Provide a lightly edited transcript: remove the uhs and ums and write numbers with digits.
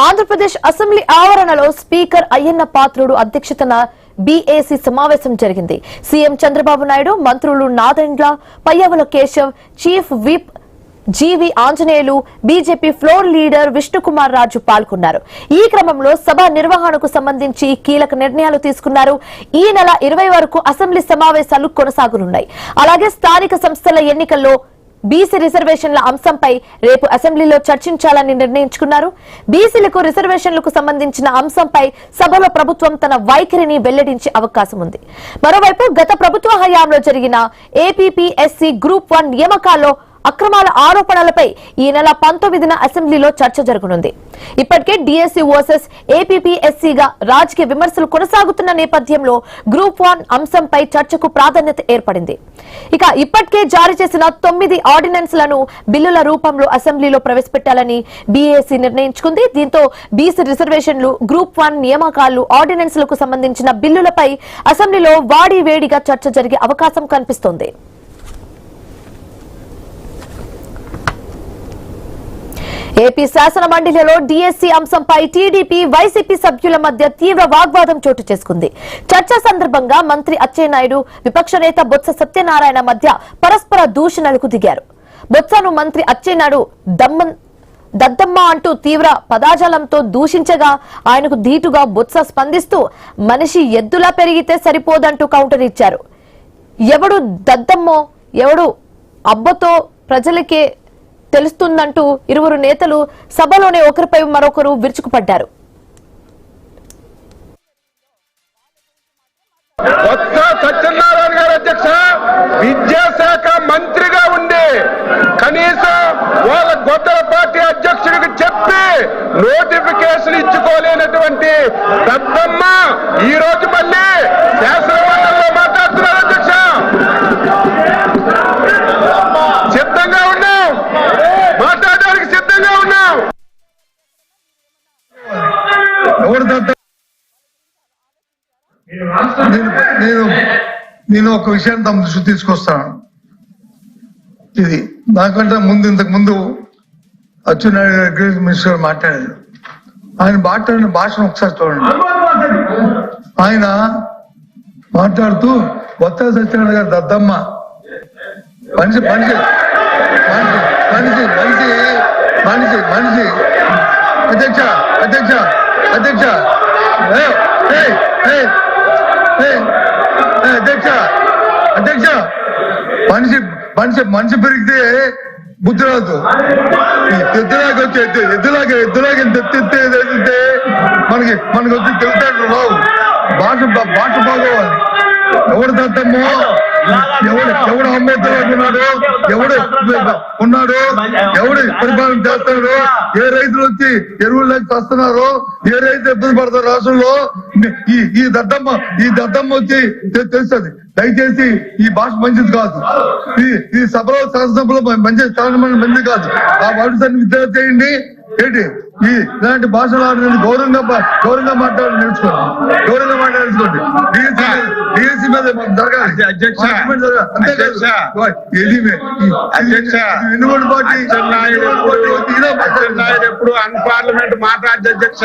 Andhra Pradesh assembly ఆవరణలో speaker Ayyanna Patrudu అధ్యక్షతన BAC సమావేశం జరిగింది. సీఎం చంద్రబాబు నాయుడు, మంత్రులు Nadendla, Payyavula Keshav, chief whip GV Anjaneyulu, BJP floor leader Vishnukumar Raju పాల్గొన్నారు. ఈ క్రమంలో సభ నిర్వహణకు సంబంధించి కీలక నిర్ణయాలు తీసుకున్నారు. ఈ నెల 20 వరకు అసెంబ్లీ సమావేశాలు కొనసాగనున్నాయి. అలాగే స్థానిక సంస్థల ఎన్నికల్లో బీసీ రిజర్వేషన్ల అంశంపై రేపు అసెంబ్లీలో చర్చించాలని నిర్ణయించుకున్నారు. బీసీలకు రిజర్వేషన్లకు సంబంధించిన అంశంపై సభలో ప్రభుత్వం తన వైఖరిని వెల్లడించే అవకాశం ఉంది. మరోవైపు గత ప్రభుత్వ హయాంలో జరిగిన ఏపీపీఎస్సీ గ్రూప్ 1 నియామకాల్లో అక్రమాల ఆరోపణలపై ఈ నెల 19న అసెంబ్లీలో చర్చ జరగనుంది. ఇప్పటికే డీఎస్సీ వర్సెస్ ఏపీపీఎస్సీగా రాజకీయ విమర్శలు కొనసాగుతున్న నేపథ్యంలో గ్రూప్ 1 అంశంపై చర్చకు ప్రాధాన్యత ఏర్పడింది. ఇక ఇప్పటికే జారీ చేసిన 9 ఆర్డినెన్స్లను బిల్లుల రూపంలో అసెంబ్లీలో ప్రవేశపెట్టాలని బీఏసీ నిర్ణయించుకుంది. దీంతో బీసీ రిజర్వేషన్లు, గ్రూప్ 1 నియామకాలు, ఆర్డినెన్స్లకు సంబంధించిన బిల్లులపై అసెంబ్లీలో వాడివేడిగా చర్చ జరిగే అవకాశం కనిపిస్తోంది. ఏపీ శాసన మండలిలో డీఎస్సీ అంశంపై టీడీపీ, వైసీపీ సభ్యుల మధ్య తీవ్ర వాగ్వాదం చోటు చేసుకుంది. చర్చ సందర్భంగా మంత్రి అచ్చెన్నాయుడు, విపక్ష నేత బొత్స సత్యనారాయణ మధ్య పరస్పర దూషణలకు దిగారు. బొత్సను మంత్రి అచ్చెన్నాయుడు దద్దమ్మ అంటూ తీవ్ర పదాజాలంతో దూషించగా ఆయనకు ధీటుగా బొత్స స్పందిస్తూ మనిషి ఎద్దులా పెరిగితే సరిపోదంటూ కౌంటర్ ఇచ్చారు. ఎవడు దద్దమ్మో ఎవడు అబ్బతో ప్రజలకే తెలుస్తుందంటూ ఇరువురు నేతలు సభలోనే ఒకరిపై మరొకరు విరుచుకుపడ్డారు. సత్యనారాయణ గారు అధ్యక్ష విద్యాశాఖ మంత్రిగా ఉండి కనీసం వాళ్ళ గొద్దల పార్టీ అధ్యక్షుడికి చెప్పి నోటిఫికేషన్ ఇచ్చుకోలేనటువంటి దద్దమ్మ ఈ రోజు మళ్ళీ శాసనమండలిలో మాట్లాడుతున్నారు. అధ్యక్ష సిద్ధంగా ఉన్నాం, మాట్లాడడానికి సిద్ధంగా ఉన్నాం. నేను ఒక విషయాన్ని తమ దృష్టి తీసుకొస్తాను. ఇది నాకంటే ఇంతకు ముందు అచ్చెన్నాయుడు అగ్రికల్చర్ మినిస్టర్ మాట్లాడారు. ఆయన మాట్లాడిన భాషను ఒకసారి చూడండి. ఆయన మాట్లాడుతూ బొత్స సత్యనారాయణ గారు దద్దమ్మ మనిషి మనిషి మనిషి మనిషి మనిషి మనిషి అధ్యక్ష అధ్యక్ష అధ్యక్ష అధ్యక్ష అధ్యక్ష మనిషి మనిషి మనిషి పెరిగితే బుద్ధి రాదు. ఎద్దులాగా వచ్చే ఎద్దులాగా తెత్తే మనకి వచ్చి తెలుతాడు రావు. భాష బాగోవాలి. ఎవడు దద్దమ్మో, ఎవడు అంబేద్కర్ ఉన్నాడు, ఎవడు ఉన్నాడు, ఎవడు పరిపాలన చేస్తున్నాడు, ఏ రైతులు వచ్చి ఎరువులు లేక వస్తున్నారు, ఏ రైతు ఇబ్బంది పడతారు రాష్ట్రంలో, ఈ దద్దమ్మ వచ్చి తెలుస్తుంది. దయచేసి ఈ భాష మంచిది కాదు. ఈ సభలో శాసనసభలో మంచిది కాదు. ఆ వాటిని విద్యార్థి చేయండి. ఏంటి ఇలాంటి భాషలు గౌరవంగా మాట్లాడాలి నేర్చుకోండి. గౌరవంగా మాట్లాడుకోండి. డిఎస్సీ మీద జరగాలి. ఎన్నుకోండి పార్టీ ఎప్పుడు అన్పార్లమెంట్ మాట్లాడితే అధ్యక్ష